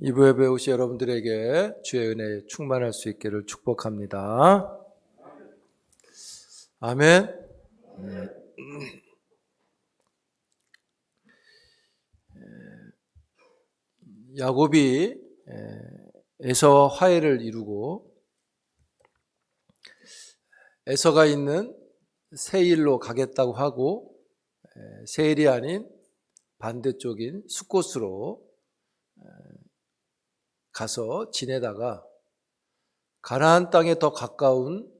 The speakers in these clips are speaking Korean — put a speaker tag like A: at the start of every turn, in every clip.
A: 이부에 배우시 여러분들에게 주의 은혜에 충만할 수 있기를 축복합니다. 아멘. 야곱이 에서와 화해를 이루고 에서가 있는 세일로 가겠다고 하고 세일이 아닌 반대쪽인 숫곳으로 가서 지내다가 가나안 땅에 더 가까운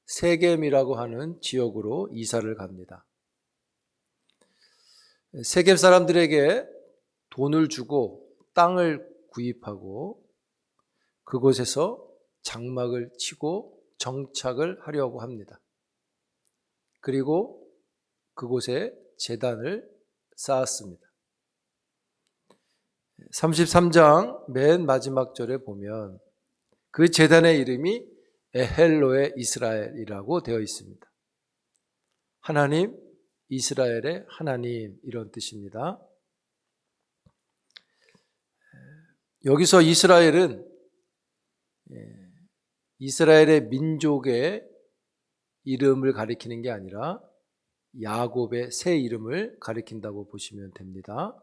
A: 세겜이라고 하는 지역으로 이사를 갑니다. 세겜 사람들에게 돈을 주고 땅을 구입하고 그곳에서 장막을 치고 정착을 하려고 합니다. 그리고 그곳에 제단을 쌓았습니다. 33장 맨 마지막 절에 보면 그 제단의 이름이 에헬로의 이스라엘이라고 되어 있습니다. 하나님, 이스라엘의 하나님, 이런 뜻입니다. 여기서 이스라엘은 이스라엘의 민족의 이름을 가리키는 게 아니라 야곱의 새 이름을 가리킨다고 보시면 됩니다.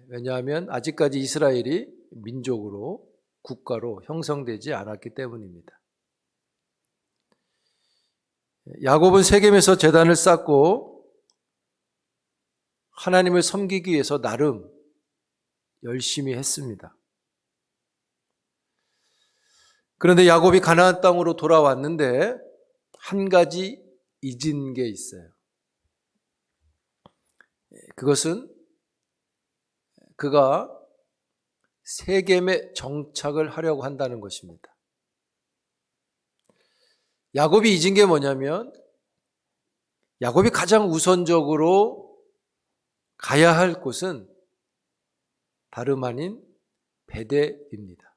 A: 왜냐하면 아직까지 이스라엘이 민족으로 국가로 형성되지 않았기 때문입니다. 야곱은 세겜에서 제단을 쌓고 하나님을 섬기기 위해서 나름 열심히 했습니다. 그런데 야곱이 가나안 땅으로 돌아왔는데 한 가지 잊은 게 있어요. 그것은 그가 세겜에 정착을 하려고 한다는 것입니다. 야곱이 잊은 게 뭐냐면 야곱이 가장 우선적으로 가야 할 곳은 다름 아닌 베델입니다.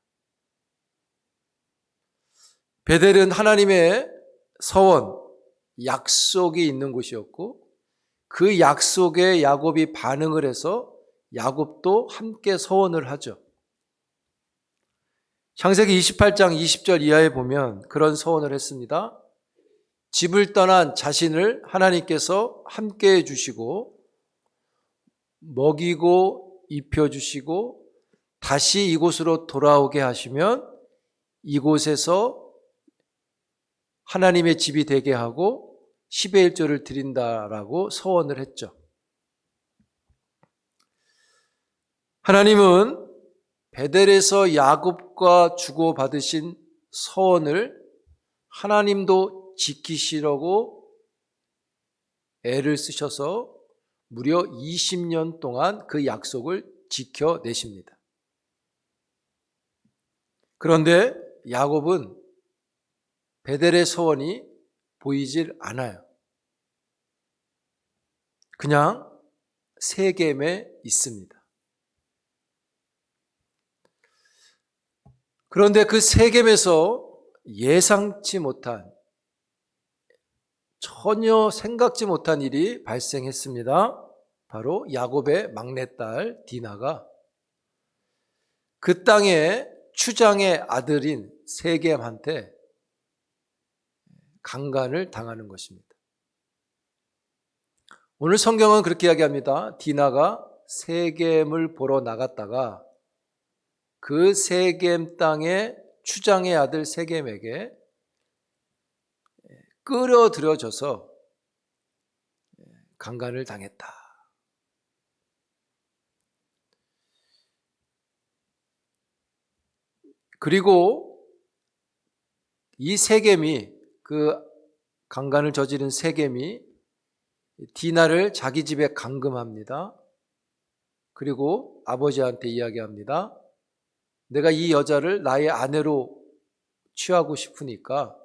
A: 베델은 하나님의 서원, 약속이 있는 곳이었고 그 약속에 야곱이 반응을 해서 야곱도 함께 서원을 하죠. 창세기 28장 20절 이하에 보면 그런 서원을 했습니다. 집을 떠난 자신을 하나님께서 함께 해주시고 먹이고 입혀주시고 다시 이곳으로 돌아오게 하시면 이곳에서 하나님의 집이 되게 하고 10의 1조를 드린다라고 서원을 했죠. 하나님은 베델에서 야곱과 주고받으신 서원을 하나님도 지키시려고 애를 쓰셔서 무려 20년 동안 그 약속을 지켜내십니다. 그런데 야곱은 베델의 서원이 보이질 않아요. 그냥 세겜에 있습니다. 그런데 그 세겜에서 예상치 못한, 전혀 생각지 못한 일이 발생했습니다. 바로 야곱의 막내딸 디나가 그 땅의 추장의 아들인 세겜한테 강간을 당하는 것입니다. 오늘 성경은 그렇게 이야기합니다. 디나가 세겜을 보러 나갔다가 그 세겜 땅의 추장의 아들 세겜에게 끌어들여져서 강간을 당했다. 그리고 이 세겜이, 그 강간을 저지른 세겜이 디나를 자기 집에 감금합니다. 그리고 아버지한테 이야기합니다. 내가 이 여자를 나의 아내로 취하고 싶으니까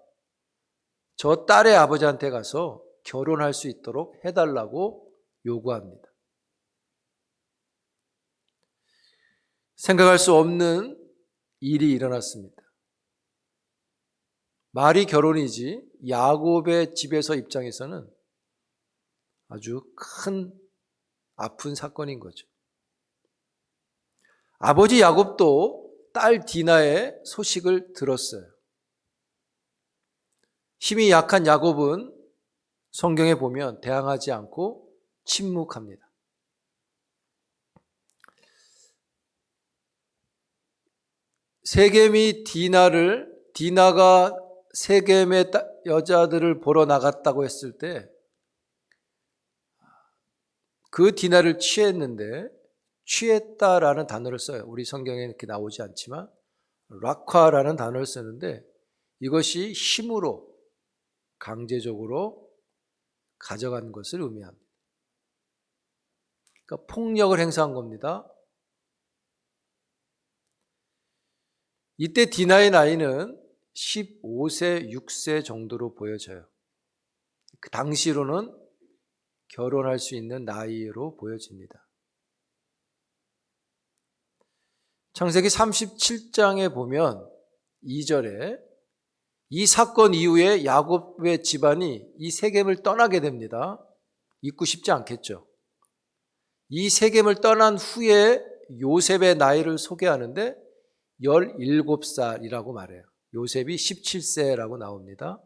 A: 저 딸의 아버지한테 가서 결혼할 수 있도록 해달라고 요구합니다. 생각할 수 없는 일이 일어났습니다. 말이 결혼이지 야곱의 집에서 입장에서는 아주 큰 아픈 사건인 거죠. 아버지 야곱도 딸 디나의 소식을 들었어요. 힘이 약한 야곱은 성경에 보면 대항하지 않고 침묵합니다. 세겜이 디나가 세겜의 여자들을 보러 나갔다고 했을 때 그 디나를 취했는데, 취했다라는 단어를 써요. 우리 성경에 이렇게 나오지 않지만 락화라는 단어를 쓰는데, 이것이 힘으로 강제적으로 가져간 것을 의미합니다. 그러니까 폭력을 행사한 겁니다. 이때 디나의 나이는 15세, 6세 정도로 보여져요. 그 당시로는 결혼할 수 있는 나이로 보여집니다. 창세기 37장에 보면 2절에 이 사건 이후에 야곱의 집안이 이 세겜을 떠나게 됩니다. 잊고 싶지 않겠죠. 이 세겜을 떠난 후에 요셉의 나이를 소개하는데 17살이라고 말해요. 요셉이 17세라고 나옵니다.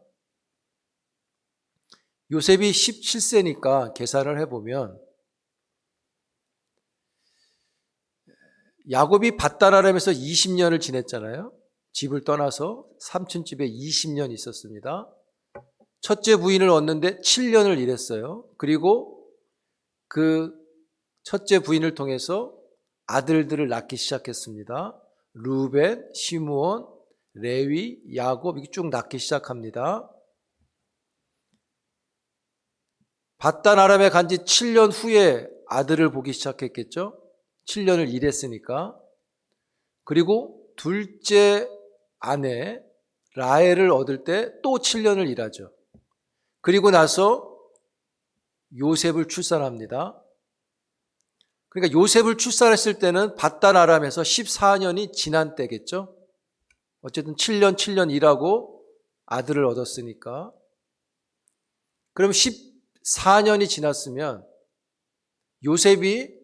A: 요셉이 17세니까 계산을 해보면 야곱이 밧단-아람에서 20년을 지냈잖아요. 집을 떠나서 삼촌 집에 20년 있었습니다. 첫째 부인을 얻는데 7년을 일했어요. 그리고 그 첫째 부인을 통해서 아들들을 낳기 시작했습니다. 루벤, 시므온, 레위, 야곱 이렇게 쭉 낳기 시작합니다. 밧단-아람에 간 지 7년 후에 아들을 보기 시작했겠죠. 7년을 일했으니까. 그리고 둘째 아내 라헬을 얻을 때 또 7년을 일하죠. 그리고 나서 요셉을 출산합니다. 그러니까 요셉을 출산했을 때는 밧단-아람에서 14년이 지난 때겠죠. 어쨌든 7년 일하고 아들을 얻었으니까. 그럼 14년이 지났으면 요셉이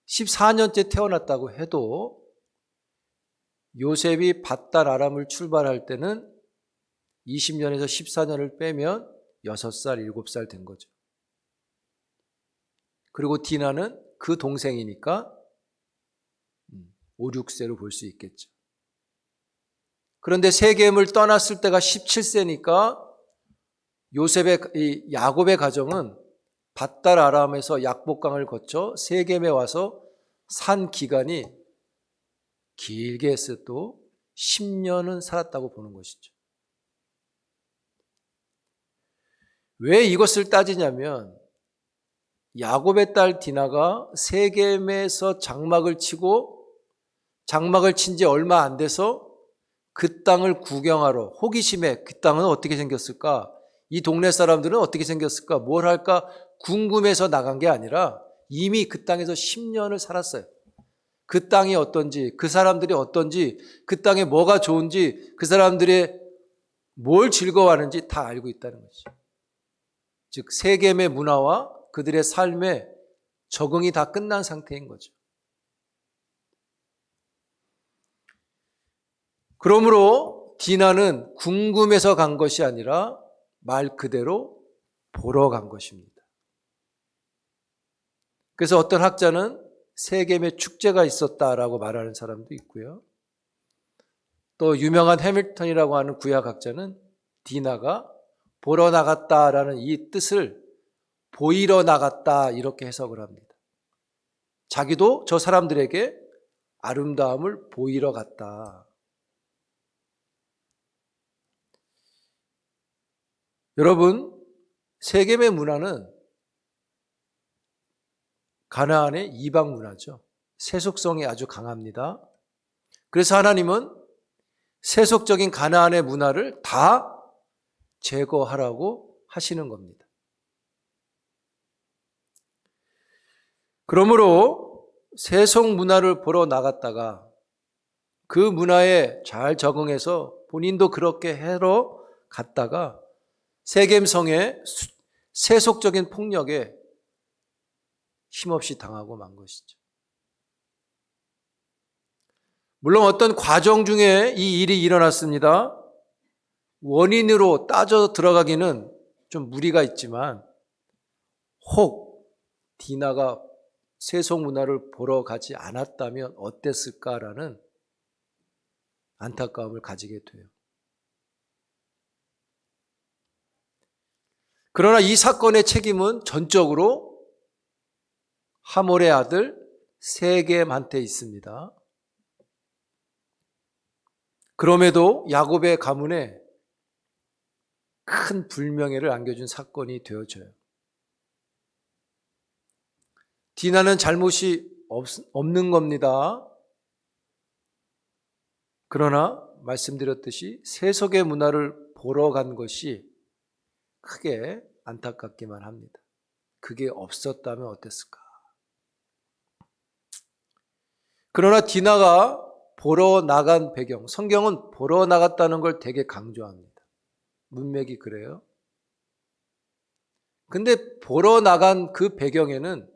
A: 14년째 태어났다고 해도 요셉이 밧단-아람을 출발할 때는 20년에서 14년을 빼면 6살, 7살 된 거죠. 그리고 디나는 그 동생이니까 5, 6세로 볼 수 있겠죠. 그런데 세겜을 떠났을 때가 17세니까 야곱의 가정은 밧단-아람에서 약복강을 거쳐 세겜에 와서 산 기간이 길게 했어도 10년은 살았다고 보는 것이죠. 왜 이것을 따지냐면 야곱의 딸 디나가 세겜에서 장막을 치고 장막을 친 지 얼마 안 돼서 그 땅을 구경하러 호기심에 그 땅은 어떻게 생겼을까? 이 동네 사람들은 어떻게 생겼을까? 뭘 할까? 궁금해서 나간 게 아니라 이미 그 땅에서 10년을 살았어요. 그 땅이 어떤지, 그 사람들이 어떤지, 그 땅에 뭐가 좋은지, 그 사람들이 뭘 즐거워하는지 다 알고 있다는 거죠. 즉 세겜의 문화와 그들의 삶에 적응이 다 끝난 상태인 거죠. 그러므로 디나는 궁금해서 간 것이 아니라 말 그대로 보러 간 것입니다. 그래서 어떤 학자는 세겜에 축제가 있었다라고 말하는 사람도 있고요. 또 유명한 해밀턴이라고 하는 구약학자는 디나가 보러 나갔다라는 이 뜻을 보이러 나갔다 이렇게 해석을 합니다. 자기도 저 사람들에게 아름다움을 보이러 갔다. 여러분, 세겜의 문화는 가나안의 이방 문화죠. 세속성이 아주 강합니다. 그래서 하나님은 세속적인 가나안의 문화를 다 제거하라고 하시는 겁니다. 그러므로 세속 문화를 보러 나갔다가 그 문화에 잘 적응해서 본인도 그렇게 하러 갔다가 세겜성의 세속적인 폭력에 힘없이 당하고 만 것이죠. 물론 어떤 과정 중에 이 일이 일어났습니다. 원인으로 따져 들어가기는 좀 무리가 있지만 혹 디나가 세속 문화를 보러 가지 않았다면 어땠을까라는 안타까움을 가지게 돼요. 그러나 이 사건의 책임은 전적으로 하몰의 아들 세겜한테 있습니다. 그럼에도 야곱의 가문에 큰 불명예를 안겨준 사건이 되어져요. 디나는 잘못이 없는 겁니다. 그러나 말씀드렸듯이 세속의 문화를 보러 간 것이 크게 안타깝기만 합니다. 그게 없었다면 어땠을까? 그러나 디나가 보러 나간 배경, 성경은 보러 나갔다는 걸 되게 강조합니다. 문맥이 그래요. 근데 보러 나간 그 배경에는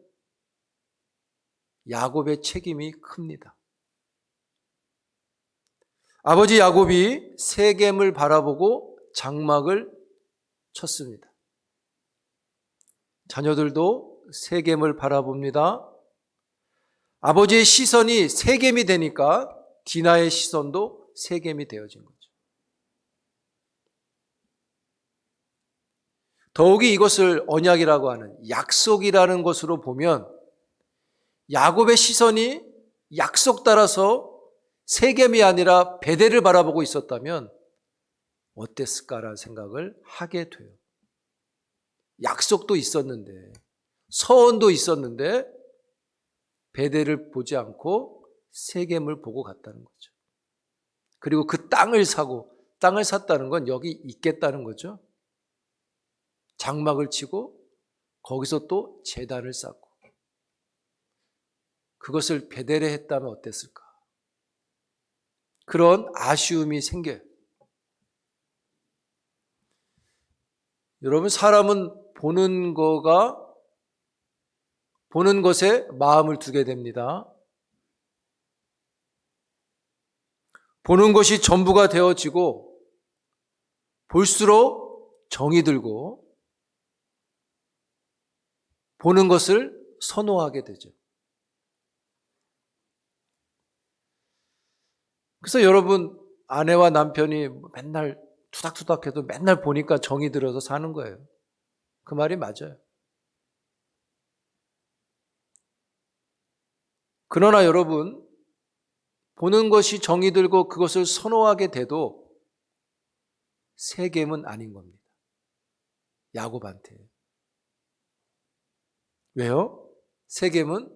A: 야곱의 책임이 큽니다. 아버지 야곱이 세겜을 바라보고 장막을 쳤습니다. 자녀들도 세겜을 바라봅니다. 아버지의 시선이 세겜이 되니까 디나의 시선도 세겜이 되어진 거죠. 더욱이 이것을 언약이라고 하는 약속이라는 것으로 보면 야곱의 시선이 약속 따라서 세겜이 아니라 베델을 바라보고 있었다면 어땠을까라는 생각을 하게 돼요. 약속도 있었는데, 서원도 있었는데 베델을 보지 않고 세겜을 보고 갔다는 거죠. 그리고 그 땅을 샀다는 건 여기 있겠다는 거죠. 장막을 치고 거기서 또 제단을 쌓고 그것을 베델에 했다면 어땠을까? 그런 아쉬움이 생겨요. 여러분, 사람은 보는 것에 마음을 두게 됩니다. 보는 것이 전부가 되어지고 볼수록 정이 들고 보는 것을 선호하게 되죠. 그래서 여러분, 아내와 남편이 맨날 투닥투닥해도 맨날 보니까 정이 들어서 사는 거예요. 그 말이 맞아요. 그러나 여러분, 보는 것이 정이 들고 그것을 선호하게 돼도 세겜은 아닌 겁니다. 야곱한테. 왜요? 세겜은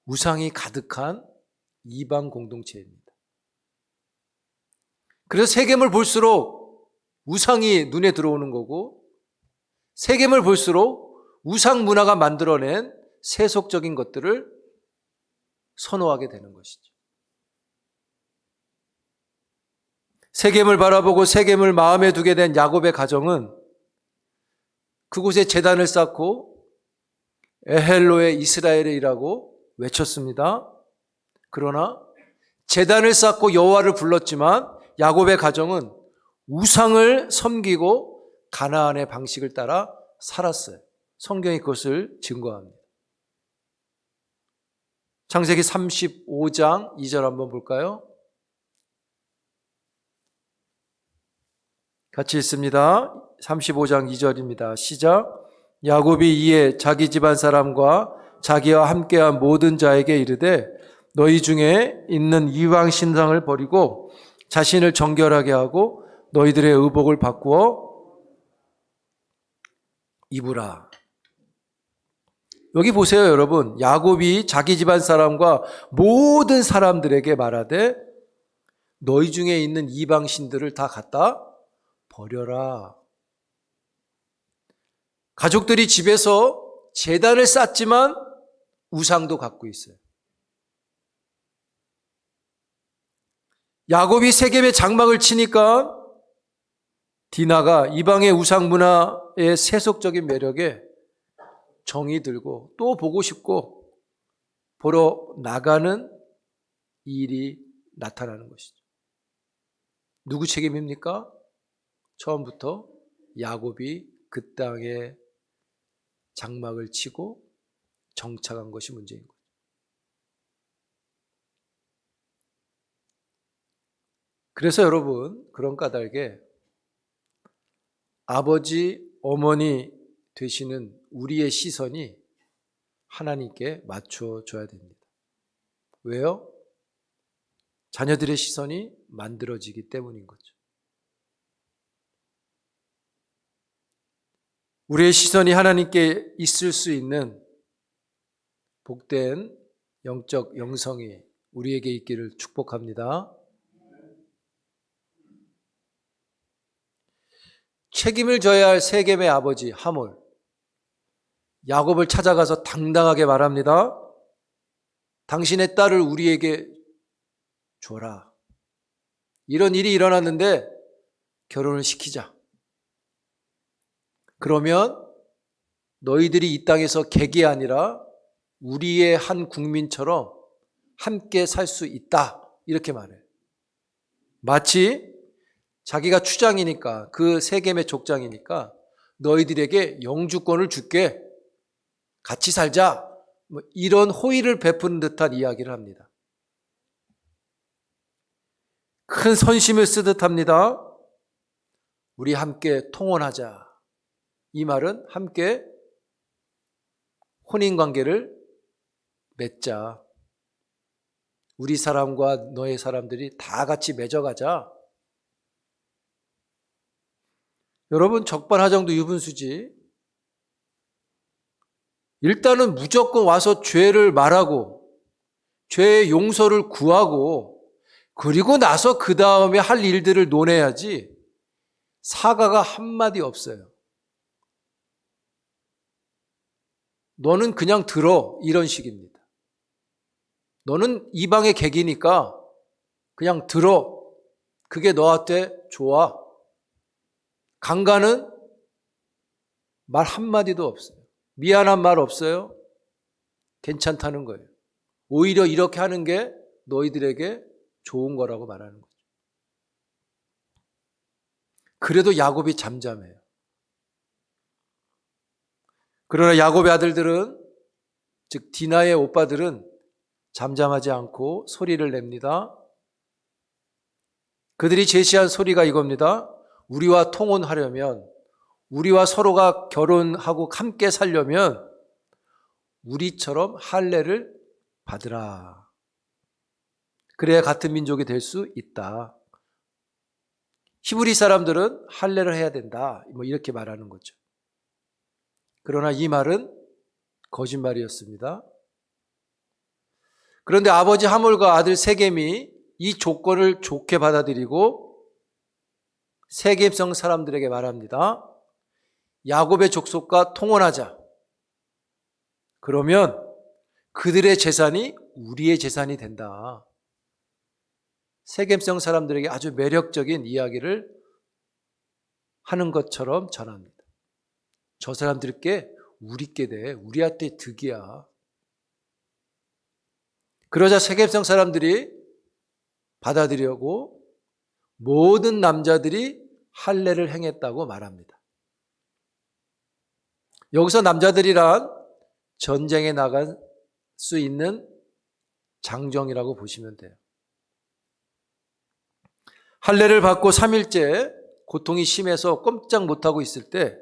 A: 우상이 가득한 이방 공동체입니다. 그래서 세겜을 볼수록 우상이 눈에 들어오는 거고, 세겜을 볼수록 우상 문화가 만들어낸 세속적인 것들을 선호하게 되는 것이죠. 세겜을 바라보고 세겜을 마음에 두게 된 야곱의 가정은 그곳에 제단을 쌓고 에헬로의 이스라엘이라고 외쳤습니다. 그러나 제단을 쌓고 여호와를 불렀지만 야곱의 가정은 우상을 섬기고 가나안의 방식을 따라 살았어요. 성경이 그것을 증거합니다. 창세기 35장 2절 한번 볼까요? 같이 읽습니다. 35장 2절입니다. 시작. 야곱이 이에 자기 집안 사람과 자기와 함께한 모든 자에게 이르되 너희 중에 있는 이방 신상을 버리고 자신을 정결하게 하고 너희들의 의복을 바꾸어 입으라. 여기 보세요, 여러분. 야곱이 자기 집안 사람과 모든 사람들에게 말하되 너희 중에 있는 이방 신들을 다 갖다 버려라. 가족들이 집에서 제단을 쌓지만 우상도 갖고 있어요. 야곱이 세겜의 장막을 치니까 디나가 이방의 우상 문화의 세속적인 매력에 정이 들고 또 보고 싶고 보러 나가는 이 일이 나타나는 것이죠. 누구 책임입니까? 처음부터 야곱이 그 땅에 장막을 치고 정착한 것이 문제인 거죠. 그래서 여러분, 그런 까닭에 아버지, 어머니 되시는 우리의 시선이 하나님께 맞춰줘야 됩니다. 왜요? 자녀들의 시선이 만들어지기 때문인 거죠. 우리의 시선이 하나님께 있을 수 있는 복된 영적 영성이 우리에게 있기를 축복합니다. 책임을 져야 할 세겜의 아버지 하몰, 야곱을 찾아가서 당당하게 말합니다. 당신의 딸을 우리에게 줘라. 이런 일이 일어났는데 결혼을 시키자. 그러면 너희들이 이 땅에서 객이 아니라 우리의 한 국민처럼 함께 살 수 있다. 이렇게 말해요. 마치 자기가 추장이니까, 그 세겜의 족장이니까 너희들에게 영주권을 줄게. 같이 살자. 이런 호의를 베푸는 듯한 이야기를 합니다. 큰 선심을 쓰듯 합니다. 우리 함께 통혼하자. 이 말은 함께 혼인관계를 맺자. 우리 사람과 너의 사람들이 다 같이 맺어가자. 여러분, 적반하장도 유분수지. 일단은 무조건 와서 죄를 말하고 죄의 용서를 구하고 그리고 나서 그 다음에 할 일들을 논해야지 사과가 한마디 없어요. 너는 그냥 들어, 이런 식입니다. 너는 이방의 객이니까 그냥 들어. 그게 너한테 좋아. 강간은 말 한마디도 없어요. 미안한 말 없어요. 괜찮다는 거예요. 오히려 이렇게 하는 게 너희들에게 좋은 거라고 말하는 거죠. 그래도 야곱이 잠잠해요. 그러나 야곱의 아들들은, 즉 디나의 오빠들은 잠잠하지 않고 소리를 냅니다. 그들이 제시한 소리가 이겁니다. 우리와 통혼하려면, 우리와 서로가 결혼하고 함께 살려면 우리처럼 할례를 받으라. 그래야 같은 민족이 될 수 있다. 히브리 사람들은 할례를 해야 된다. 이렇게 말하는 거죠. 그러나 이 말은 거짓말이었습니다. 그런데 아버지 하몰과 아들 세겜이 이 조건을 좋게 받아들이고 세겜성 사람들에게 말합니다. 야곱의 족속과 통혼하자. 그러면 그들의 재산이 우리의 재산이 된다. 세겜성 사람들에게 아주 매력적인 이야기를 하는 것처럼 전합니다. 저 사람들께 우리께 돼. 우리한테 득이야. 그러자 세겜성 사람들이 받아들이려고 모든 남자들이 할례를 행했다고 말합니다. 여기서 남자들이란 전쟁에 나갈 수 있는 장정이라고 보시면 돼요. 할례를 받고 3일째 고통이 심해서 꼼짝 못하고 있을 때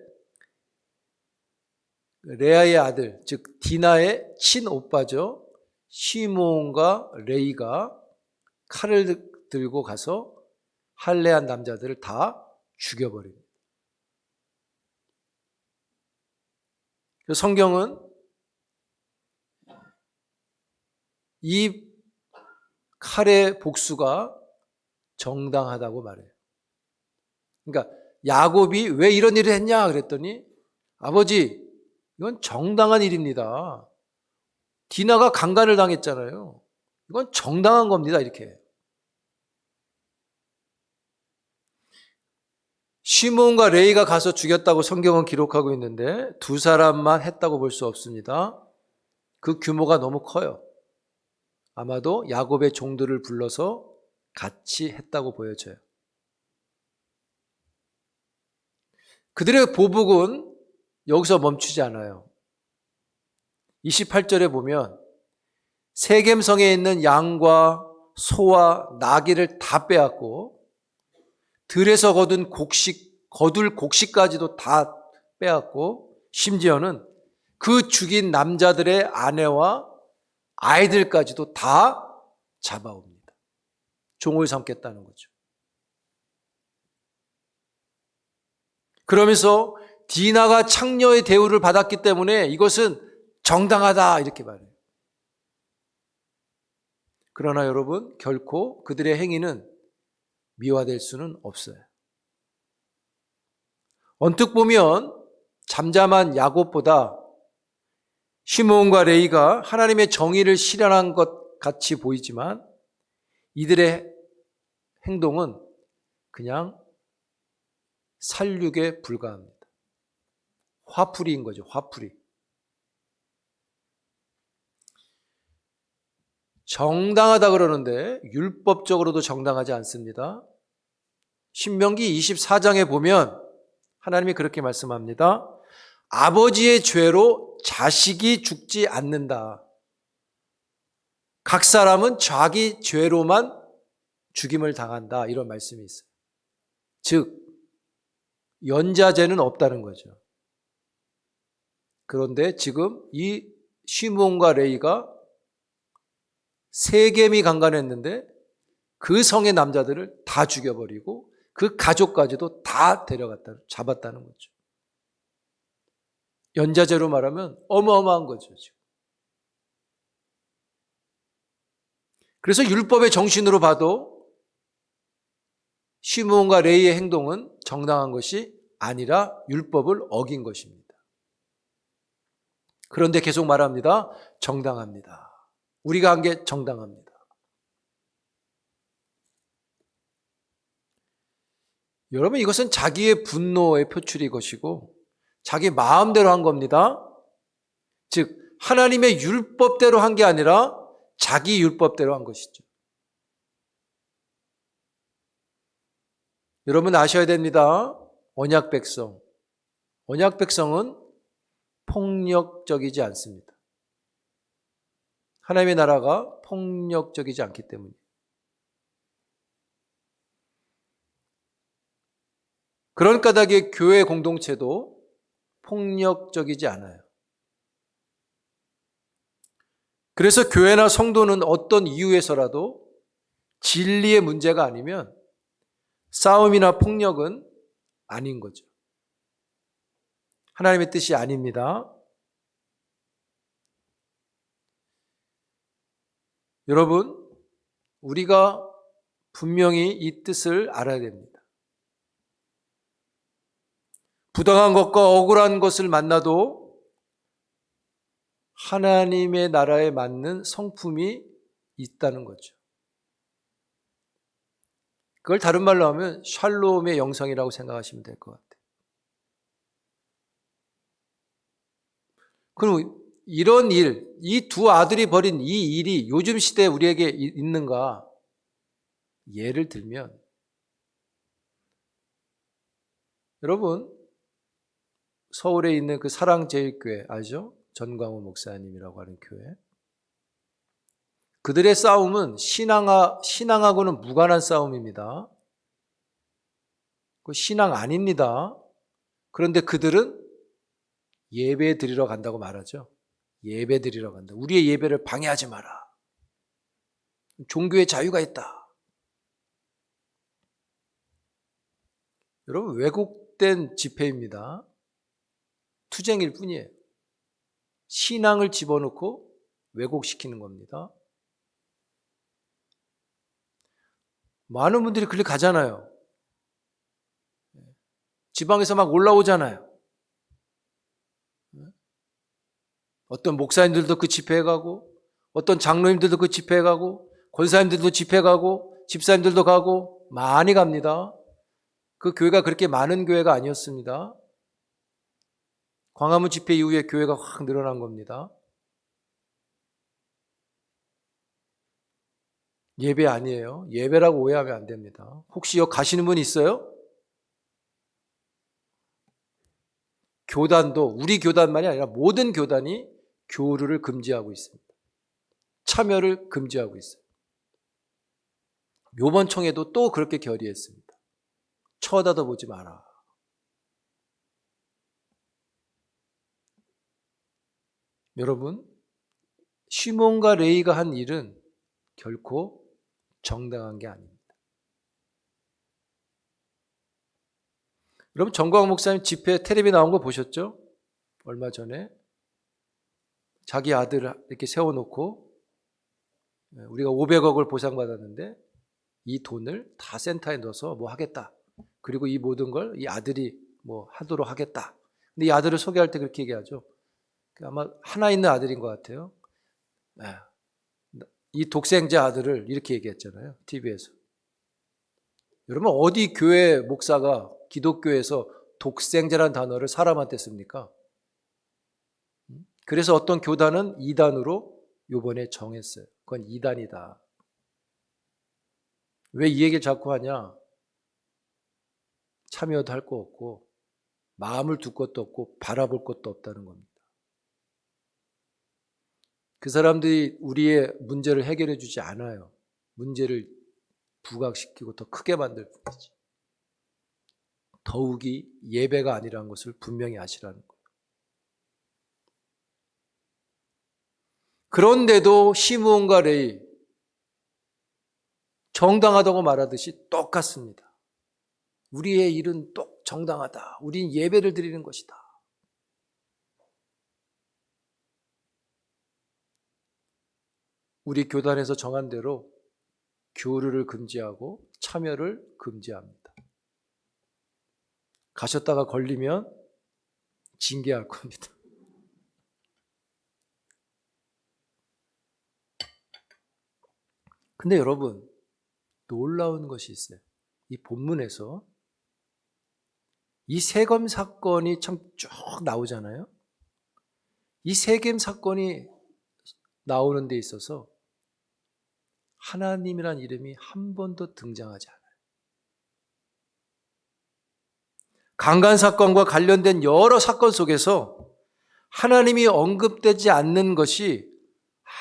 A: 레아의 아들, 즉 디나의 친오빠죠. 시므온과 레이가 칼을 들고 가서 할례한 남자들을 다 죽여버립니다. 성경은 이 칼의 복수가 정당하다고 말해요. 그러니까 야곱이 왜 이런 일을 했냐 그랬더니 아버지, 이건 정당한 일입니다. 디나가 강간을 당했잖아요. 이건 정당한 겁니다. 이렇게. 시므온과 레이가 가서 죽였다고 성경은 기록하고 있는데 두 사람만 했다고 볼 수 없습니다. 그 규모가 너무 커요. 아마도 야곱의 종들을 불러서 같이 했다고 보여져요. 그들의 보복은 여기서 멈추지 않아요. 28절에 보면 세겜성에 있는 양과 소와 나귀를 다 빼앗고 들에서 거둔 거둘 곡식까지도 다 빼앗고 심지어는 그 죽인 남자들의 아내와 아이들까지도 다 잡아옵니다. 종을 삼겠다는 거죠. 그러면서 디나가 창녀의 대우를 받았기 때문에 이것은 정당하다 이렇게 말해요. 그러나 여러분, 결코 그들의 행위는 미화될 수는 없어요. 언뜻 보면 잠잠한 야곱보다 시므온과 레위가 하나님의 정의를 실현한 것 같이 보이지만 이들의 행동은 그냥 살육에 불과합니다. 화풀이인 거죠, 화풀이. 정당하다 그러는데 율법적으로도 정당하지 않습니다. 신명기 24장에 보면 하나님이 그렇게 말씀합니다. 아버지의 죄로 자식이 죽지 않는다. 각 사람은 자기 죄로만 죽임을 당한다. 이런 말씀이 있어요. 즉, 연자죄는 없다는 거죠. 그런데 지금 이 시므온과 레위가 세겜이 강간했는데 그 성의 남자들을 다 죽여버리고 그 가족까지도 다 잡았다는 거죠. 연자죄로 말하면 어마어마한 거죠, 지금. 그래서 율법의 정신으로 봐도 시므온과 레위의 행동은 정당한 것이 아니라 율법을 어긴 것입니다. 그런데 계속 말합니다. 정당합니다. 우리가 한 게 정당합니다. 여러분, 이것은 자기의 분노의 표출이 것이고 자기 마음대로 한 겁니다. 즉 하나님의 율법대로 한 게 아니라 자기 율법대로 한 것이죠. 여러분 아셔야 됩니다. 언약 백성은 폭력적이지 않습니다. 하나님의 나라가 폭력적이지 않기 때문에. 그런 까닭에 교회 공동체도 폭력적이지 않아요. 그래서 교회나 성도는 어떤 이유에서라도 진리의 문제가 아니면 싸움이나 폭력은 아닌 거죠. 하나님의 뜻이 아닙니다. 여러분, 우리가 분명히 이 뜻을 알아야 됩니다. 부당한 것과 억울한 것을 만나도 하나님의 나라에 맞는 성품이 있다는 거죠. 그걸 다른 말로 하면 샬롬의 영성이라고 생각하시면 될 것 같아요. 그럼 이런 일, 이 두 아들이 벌인 이 일이 요즘 시대에 우리에게 있는가? 예를 들면 여러분 서울에 있는 그 사랑제일교회 아시죠? 전광훈 목사님이라고 하는 교회. 그들의 싸움은 신앙하고는 무관한 싸움입니다. 그 신앙 아닙니다. 그런데 그들은 예배 드리러 간다고 말하죠. 예배 드리러 간다. 우리의 예배를 방해하지 마라. 종교의 자유가 있다. 여러분 왜곡된 집회입니다. 투쟁일 뿐이에요. 신앙을 집어넣고 왜곡시키는 겁니다. 많은 분들이 그렇게 가잖아요. 지방에서 막 올라오잖아요. 어떤 목사님들도 그 집회에 가고 어떤 장로님들도 그 집회에 가고 권사님들도 집회 가고 집사님들도 가고 많이 갑니다. 그 교회가 그렇게 많은 교회가 아니었습니다. 광화문 집회 이후에 교회가 확 늘어난 겁니다. 예배 아니에요. 예배라고 오해하면 안 됩니다. 혹시 여기 가시는 분 있어요? 교단도 우리 교단만이 아니라 모든 교단이 교류를 금지하고 있습니다. 참여를 금지하고 있어요. 이번 총회도 또 그렇게 결의했습니다. 쳐다도 보지 마라. 여러분, 시몬과 레위가 한 일은 결코 정당한 게 아닙니다. 여러분, 정광훈 목사님 집회 텔레비 나온 거 보셨죠? 얼마 전에 자기 아들을 이렇게 세워놓고 우리가 500억을 보상받았는데 이 돈을 다 센터에 넣어서 뭐 하겠다. 그리고 이 모든 걸 이 아들이 뭐 하도록 하겠다. 근데 이 아들을 소개할 때 그렇게 얘기하죠. 아마 하나 있는 아들인 것 같아요. 이 독생자 아들을 이렇게 얘기했잖아요. TV에서. 여러분, 어디 교회 목사가 기독교에서 독생자라는 단어를 사람한테 씁니까? 그래서 어떤 교단은 이단으로 요번에 정했어요. 그건 이단이다. 왜 이 얘기를 자꾸 하냐? 참여도 할 거 없고 마음을 둘 것도 없고 바라볼 것도 없다는 겁니다. 그 사람들이 우리의 문제를 해결해 주지 않아요. 문제를 부각시키고 더 크게 만들 뿐이지. 더욱이 예배가 아니라는 것을 분명히 아시라는 거예요. 그런데도 시므온과 레위 정당하다고 말하듯이 똑같습니다. 우리의 일은 또 정당하다. 우린 예배를 드리는 것이다. 우리 교단에서 정한 대로 교류를 금지하고 참여를 금지합니다. 가셨다가 걸리면 징계할 겁니다. 근데 여러분, 놀라운 것이 있어요. 이 본문에서 이 세겜 사건이 참 쭉 나오잖아요. 이 세겜 사건이 나오는 데 있어서 하나님이란 이름이 한 번도 등장하지 않아요. 강간 사건과 관련된 여러 사건 속에서 하나님이 언급되지 않는 것이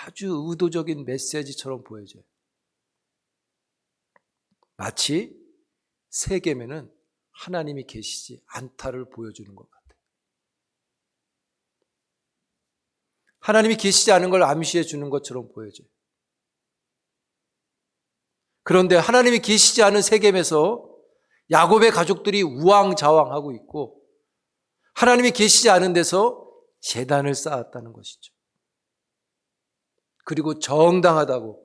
A: 아주 의도적인 메시지처럼 보여져요. 마치 세겜에는 하나님이 계시지 않다를 보여주는 것 같아요. 하나님이 계시지 않은 걸 암시해 주는 것처럼 보여져요. 그런데 하나님이 계시지 않은 세겜에서 야곱의 가족들이 우왕좌왕하고 있고 하나님이 계시지 않은 데서 제단을 쌓았다는 것이죠. 그리고 정당하다고.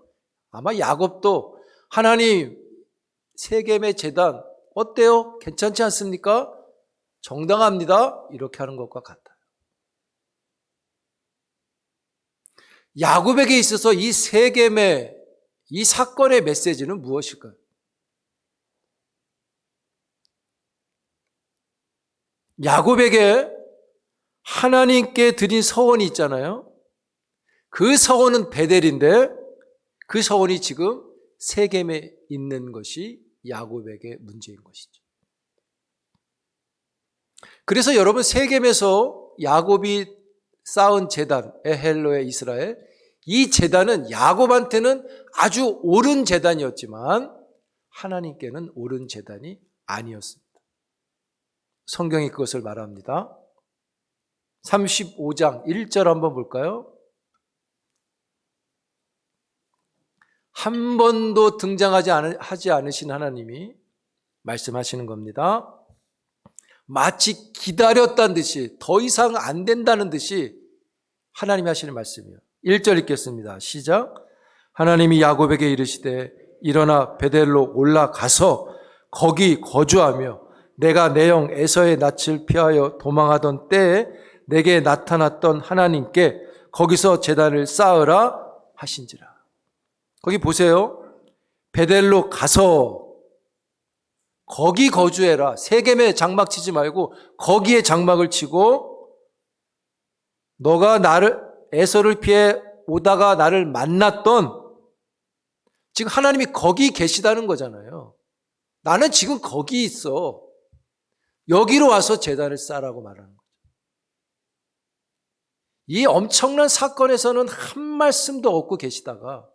A: 아마 야곱도 하나님 세겜의 제단 어때요? 괜찮지 않습니까? 정당합니다. 이렇게 하는 것과 같아요. 야곱에게 있어서 이 세겜의 이 사건의 메시지는 무엇일까요? 야곱에게 하나님께 드린 서원이 있잖아요. 그 서원은 베델인데 그 서원이 지금 세겜에 있는 것이 야곱에게 문제인 것이죠. 그래서 여러분, 세겜에서 야곱이 쌓은 제단, 에헬로의 이스라엘, 이 제단은 야곱한테는 아주 옳은 제단이었지만 하나님께는 옳은 제단이 아니었습니다. 성경이 그것을 말합니다. 35장 1절 한번 볼까요? 한 번도 하지 않으신 하나님이 말씀하시는 겁니다. 마치 기다렸다는 듯이, 더 이상 안 된다는 듯이 하나님이 하시는 말씀이에요. 1절 읽겠습니다. 시작. 하나님이 야곱에게 이르시되 일어나 베델로 올라가서 거기 거주하며 내가 내 영 에서의 낯을 피하여 도망하던 때에 내게 나타났던 하나님께 거기서 제단을 쌓으라 하신지라. 거기 보세요. 베델로 가서 거기 거주해라. 세겜에 장막 치지 말고 거기에 장막을 치고 너가 나를 에서를 피해 오다가 나를 만났던 지금 하나님이 거기 계시다는 거잖아요. 나는 지금 거기 있어. 여기로 와서 제단을 쌓으라고 말하는 거죠. 이 엄청난 사건에서는 한 말씀도 없고 계시다가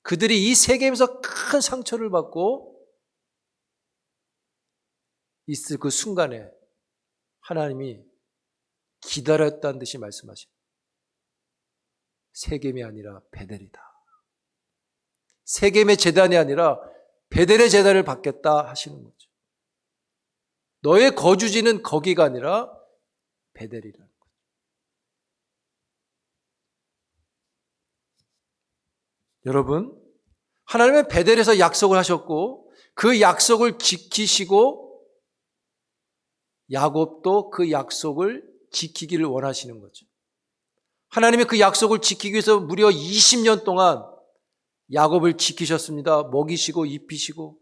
A: 그들이 이 세계에서 큰 상처를 받고 있을 그 순간에 하나님이 기다렸다는 듯이 말씀하십니다. 세겜이 아니라 베델이다. 세겜의 제단이 아니라 베델의 제단을 받겠다 하시는 거죠. 너의 거주지는 거기가 아니라 베델이라는 거죠. 여러분, 하나님은 베델에서 약속을 하셨고 그 약속을 지키시고 야곱도 그 약속을 지키기를 원하시는 거죠. 하나님이 그 약속을 지키기 위해서 무려 20년 동안 야곱을 지키셨습니다. 먹이시고 입히시고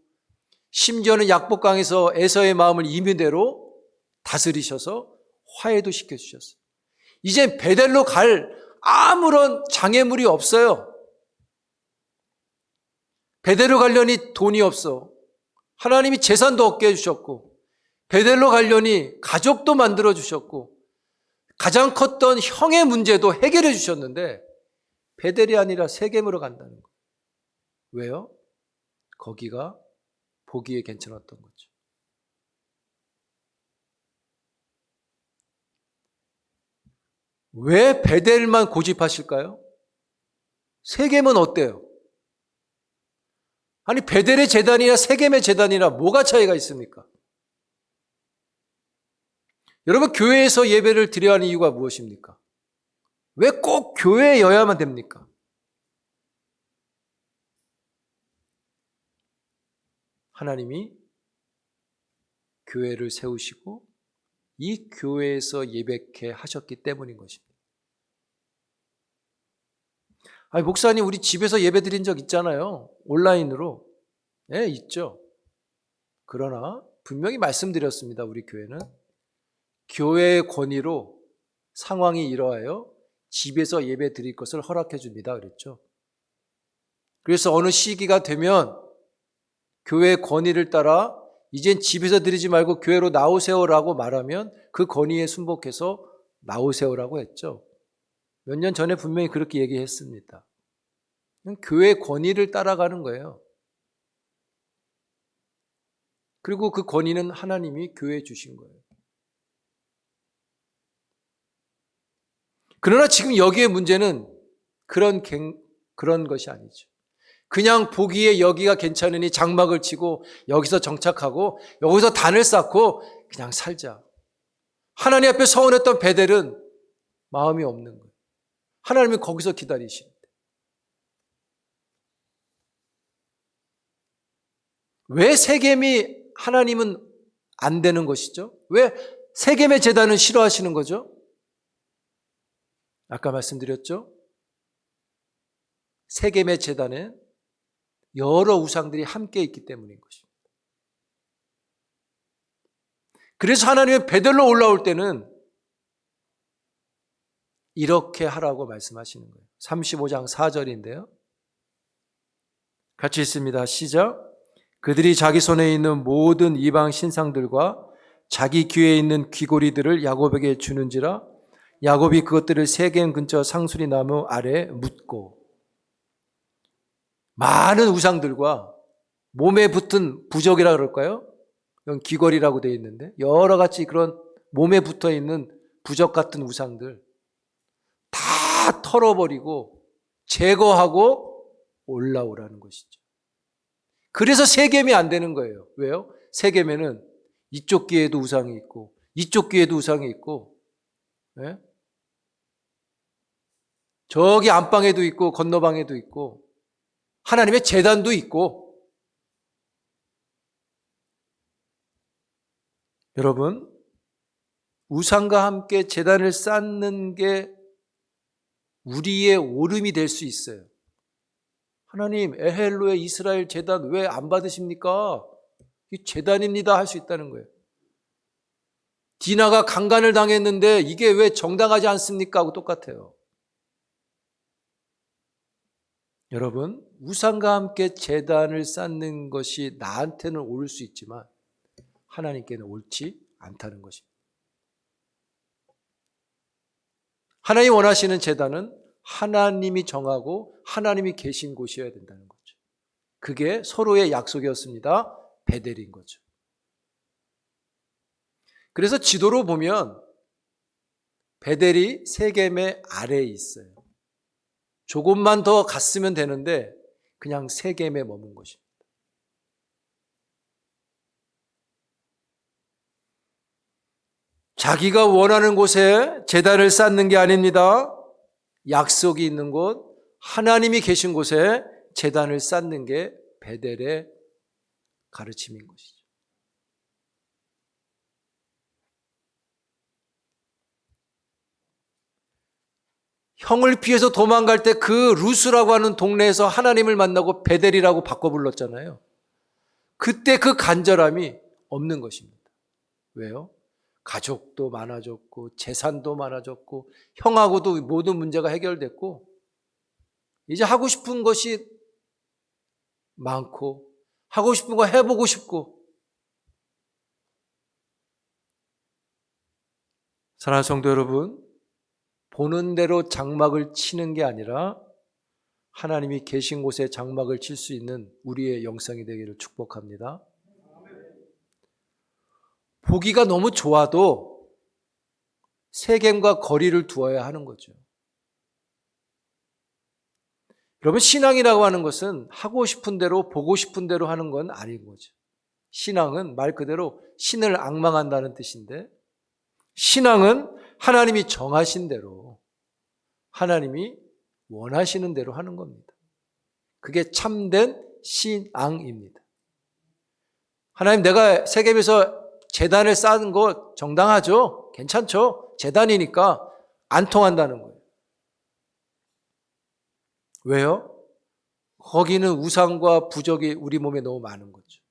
A: 심지어는 약복강에서 에서의 마음을 임의대로 다스리셔서 화해도 시켜주셨어요. 이제 베델로 갈 아무런 장애물이 없어요. 베델로 가려니 돈이 없어. 하나님이 재산도 얻게 해주셨고 베델로 가려니 가족도 만들어 주셨고 가장 컸던 형의 문제도 해결해 주셨는데 베델이 아니라 세겜으로 간다는 거예요. 왜요? 거기가 보기에 괜찮았던 거죠. 왜 베델만 고집하실까요? 세겜은 어때요? 아니 베델의 제단이나 세겜의 제단이나 뭐가 차이가 있습니까? 여러분 교회에서 예배를 드려야 하는 이유가 무엇입니까? 왜 꼭 교회여야만 됩니까? 하나님이 교회를 세우시고 이 교회에서 예배케 하셨기 때문인 것입니다. 아니 목사님 우리 집에서 예배 드린 적 있잖아요. 온라인으로. 네, 있죠. 그러나 분명히 말씀드렸습니다. 우리 교회는 교회의 권위로 상황이 이러하여 집에서 예배 드릴 것을 허락해 줍니다. 그랬죠. 그래서 어느 시기가 되면 교회의 권위를 따라 이젠 집에서 드리지 말고 교회로 나오세요라고 말하면 그 권위에 순복해서 나오세요라고 했죠. 몇 년 전에 분명히 그렇게 얘기했습니다. 교회의 권위를 따라가는 거예요. 그리고 그 권위는 하나님이 교회에 주신 거예요. 그러나 지금 여기에 문제는 그런 것이 아니죠. 그냥 보기에 여기가 괜찮으니 장막을 치고 여기서 정착하고 여기서 단을 쌓고 그냥 살자. 하나님 앞에 서원했던 베델은 마음이 없는 거예요. 하나님이 거기서 기다리시는데. 왜 세겜이 하나님은 안 되는 것이죠? 왜 세겜의 제단은 싫어하시는 거죠? 아까 말씀드렸죠? 세겜의 제단에 여러 우상들이 함께 있기 때문인 것입니다. 그래서 하나님은 베델로 올라올 때는 이렇게 하라고 말씀하시는 거예요. 35장 4절인데요. 같이 읽습니다. 시작. 그들이 자기 손에 있는 모든 이방 신상들과 자기 귀에 있는 귀고리들을 야곱에게 주는지라 야곱이 그것들을 세겜 근처 상수리 나무 아래 묻고 많은 우상들과 몸에 붙은 부적이라 그럴까요? 이건 귀걸이라고 되어 있는데 여러 가지 그런 몸에 붙어 있는 부적 같은 우상들 다 털어버리고 제거하고 올라오라는 것이죠. 그래서 세겜이 안 되는 거예요. 왜요? 세겜에는 이쪽 귀에도 우상이 있고 이쪽 귀에도 우상이 있고 네? 저기 안방에도 있고 건너방에도 있고 하나님의 제단도 있고 여러분 우상과 함께 제단을 쌓는 게 우리의 오름이 될 수 있어요. 하나님 에헬로의 이스라엘 제단 왜 안 받으십니까? 이 제단입니다 할 수 있다는 거예요. 디나가 강간을 당했는데 이게 왜 정당하지 않습니까? 하고 똑같아요. 여러분, 우상과 함께 제단을 쌓는 것이 나한테는 옳을 수 있지만 하나님께는 옳지 않다는 것입니다. 하나님이 원하시는 제단은 하나님이 정하고 하나님이 계신 곳이어야 된다는 거죠. 그게 서로의 약속이었습니다. 베델인 거죠. 그래서 지도로 보면 베델이 세겜의 아래에 있어요. 조금만 더 갔으면 되는데 그냥 세겜에 머문 것입니다. 자기가 원하는 곳에 제단을 쌓는 게 아닙니다. 약속이 있는 곳, 하나님이 계신 곳에 제단을 쌓는 게 베델의 가르침인 것이죠. 형을 피해서 도망갈 때 그 루스라고 하는 동네에서 하나님을 만나고 베델이라고 바꿔 불렀잖아요. 그때 그 간절함이 없는 것입니다. 왜요? 가족도 많아졌고 재산도 많아졌고 형하고도 모든 문제가 해결됐고 이제 하고 싶은 것이 많고 하고 싶은 거 해보고 싶고. 사랑하는 성도 여러분, 보는 대로 장막을 치는 게 아니라 하나님이 계신 곳에 장막을 칠 수 있는 우리의 영성이 되기를 축복합니다. 보기가 너무 좋아도 세겜과 거리를 두어야 하는 거죠. 여러분, 신앙이라고 하는 것은 하고 싶은 대로 보고 싶은 대로 하는 건 아닌 거죠. 신앙은 말 그대로 신을 앙망한다는 뜻인데, 신앙은 하나님이 정하신 대로 하나님이 원하시는 대로 하는 겁니다. 그게 참된 신앙입니다. 하나님, 내가 세겜에서 제단을 쌓은 거 정당하죠? 괜찮죠? 제단이니까 안 통한다는 거예요. 왜요? 거기는 우상과 부적이 우리 몸에 너무 많은 거죠.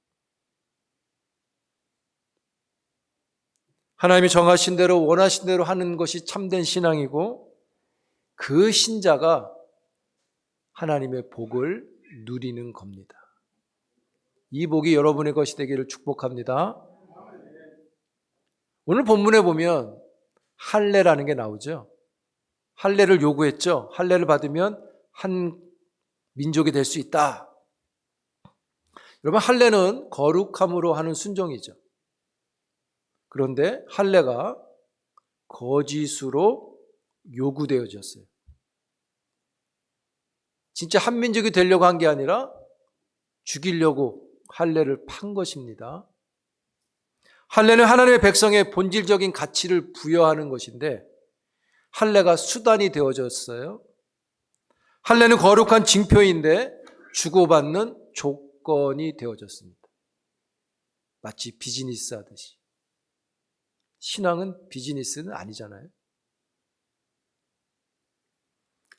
A: 하나님이 정하신 대로 원하신 대로 하는 것이 참된 신앙이고 그 신자가 하나님의 복을 누리는 겁니다. 이 복이 여러분의 것이 되기를 축복합니다. 오늘 본문에 보면 할례라는 게 나오죠. 할례를 요구했죠. 할례를 받으면 한 민족이 될 수 있다. 여러분, 할례는 거룩함으로 하는 순종이죠. 그런데 할례가 거짓으로 요구되어졌어요. 진짜 한 민족이 되려고 한 게 아니라 죽이려고 할례를 판 것입니다. 할례는 하나님의 백성의 본질적인 가치를 부여하는 것인데 할례가 수단이 되어졌어요. 할례는 거룩한 징표인데 주고받는 조건이 되어졌습니다. 마치 비즈니스 하듯이. 신앙은 비즈니스는 아니잖아요.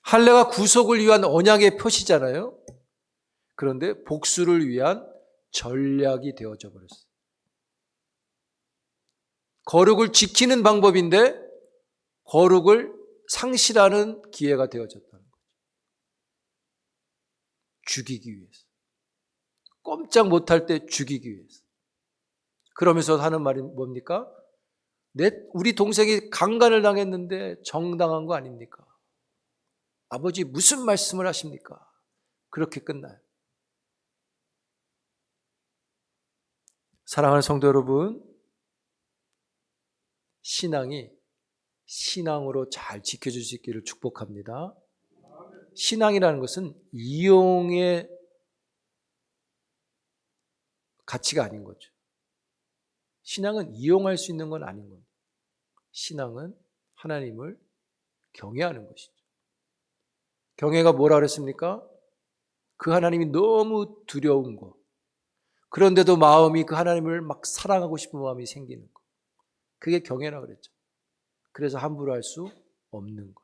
A: 할례가 구속을 위한 언약의 표시잖아요. 그런데 복수를 위한 전략이 되어져 버렸어요. 거룩을 지키는 방법인데 거룩을 상실하는 기회가 되어졌다는 거죠. 죽이기 위해서. 꼼짝 못할 때 죽이기 위해서. 그러면서 하는 말이 뭡니까? 우리 동생이 강간을 당했는데 정당한 거 아닙니까? 아버지 무슨 말씀을 하십니까? 그렇게 끝나요. 사랑하는 성도 여러분, 신앙이 신앙으로 잘 지켜질 수 있기를 축복합니다. 신앙이라는 것은 이용의 가치가 아닌 거죠. 신앙은 이용할 수 있는 건 아닌 겁니다. 신앙은 하나님을 경외하는 것이죠. 경외가 뭐라 그랬습니까? 그 하나님이 너무 두려운 거. 그런데도 마음이 그 하나님을 막 사랑하고 싶은 마음이 생기는 거. 그게 경외라 그랬죠. 그래서 함부로 할 수 없는 것.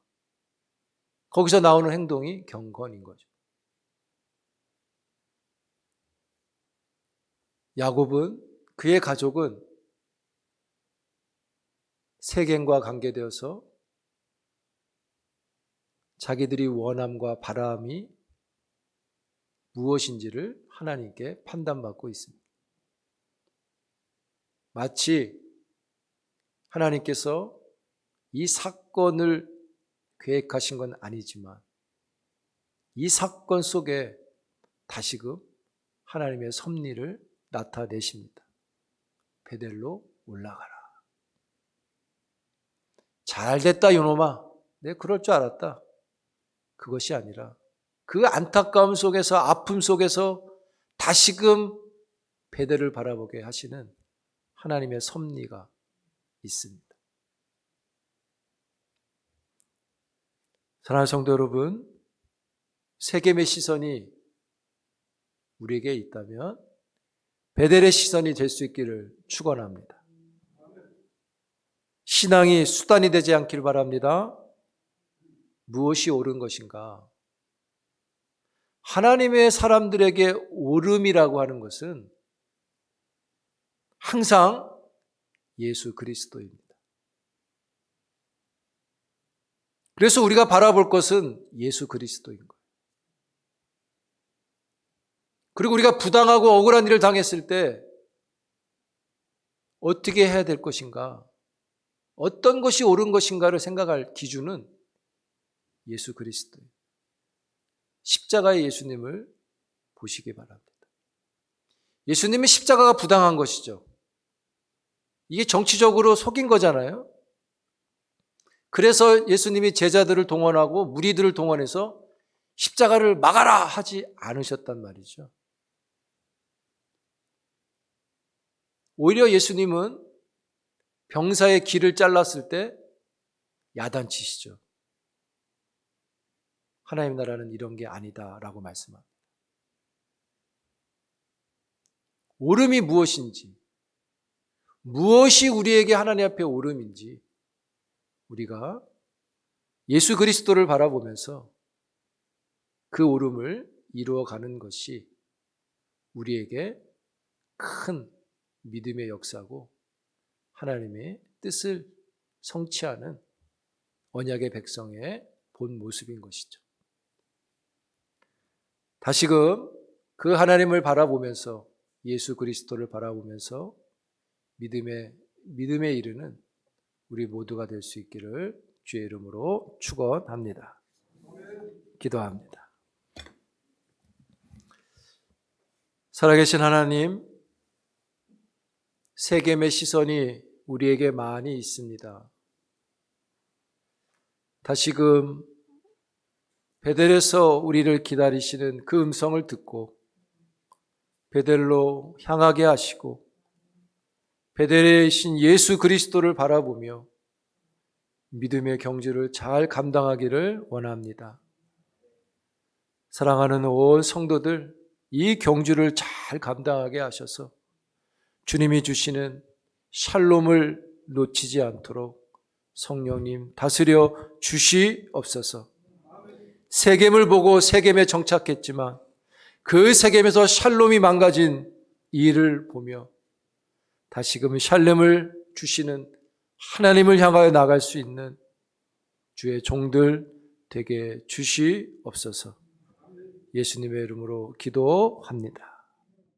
A: 거기서 나오는 행동이 경건인 거죠. 야곱은, 그의 가족은 세겜과 관계되어서 자기들이 원함과 바람이 무엇인지를 하나님께 판단받고 있습니다. 마치 하나님께서 이 사건을 계획하신 건 아니지만 이 사건 속에 다시금 하나님의 섭리를 나타내십니다. 베델로 올라가라. 잘됐다 이놈아. 내가 그럴 줄 알았다. 그것이 아니라 그 안타까움 속에서 아픔 속에서 다시금 베델을 바라보게 하시는 하나님의 섭리가 있습니다. 사랑하는 성도 여러분, 세겜의 시선이 우리에게 있다면 베델의 시선이 될 수 있기를 축원합니다. 신앙이 수단이 되지 않길 바랍니다. 무엇이 옳은 것인가? 하나님의 사람들에게 옳음이라고 하는 것은 항상 예수 그리스도입니다. 그래서 우리가 바라볼 것은 예수 그리스도인 거예요. 그리고 우리가 부당하고 억울한 일을 당했을 때 어떻게 해야 될 것인가? 어떤 것이 옳은 것인가를 생각할 기준은 예수 그리스도예요. 십자가의 예수님을 보시기 바랍니다. 예수님의 십자가가 부당한 것이죠. 이게 정치적으로 속인 거잖아요. 그래서 예수님이 제자들을 동원하고 무리들을 동원해서 십자가를 막아라 하지 않으셨단 말이죠. 오히려 예수님은 병사의 길을 잘랐을 때 야단치시죠. 하나님 나라는 이런 게 아니다라고 말씀합니다. 옳음이 무엇인지, 무엇이 우리에게 하나님 앞에 옳음인지 우리가 예수 그리스도를 바라보면서 그 옳음을 이루어가는 것이 우리에게 큰 믿음의 역사고 하나님의 뜻을 성취하는 언약의 백성의 본 모습인 것이죠. 다시금 그 하나님을 바라보면서 예수 그리스도를 바라보면서 믿음에 이르는 우리 모두가 될 수 있기를 주의 이름으로 축원합니다. 기도합니다. 살아계신 하나님, 세겜의 시선이 우리에게 많이 있습니다. 다시금 베델에서 우리를 기다리시는 그 음성을 듣고 베델로 향하게 하시고 베델에 계신 예수 그리스도를 바라보며 믿음의 경주를 잘 감당하기를 원합니다. 사랑하는 온 성도들, 이 경주를 잘 감당하게 하셔서 주님이 주시는 샬롬을 놓치지 않도록 성령님 다스려 주시옵소서. 세겜을 보고 세겜에 정착했지만 그 세겜에서 샬롬이 망가진 일을 보며 다시금 샬롬을 주시는 하나님을 향하여 나갈 수 있는 주의 종들 되게 주시옵소서. 예수님의 이름으로 기도합니다.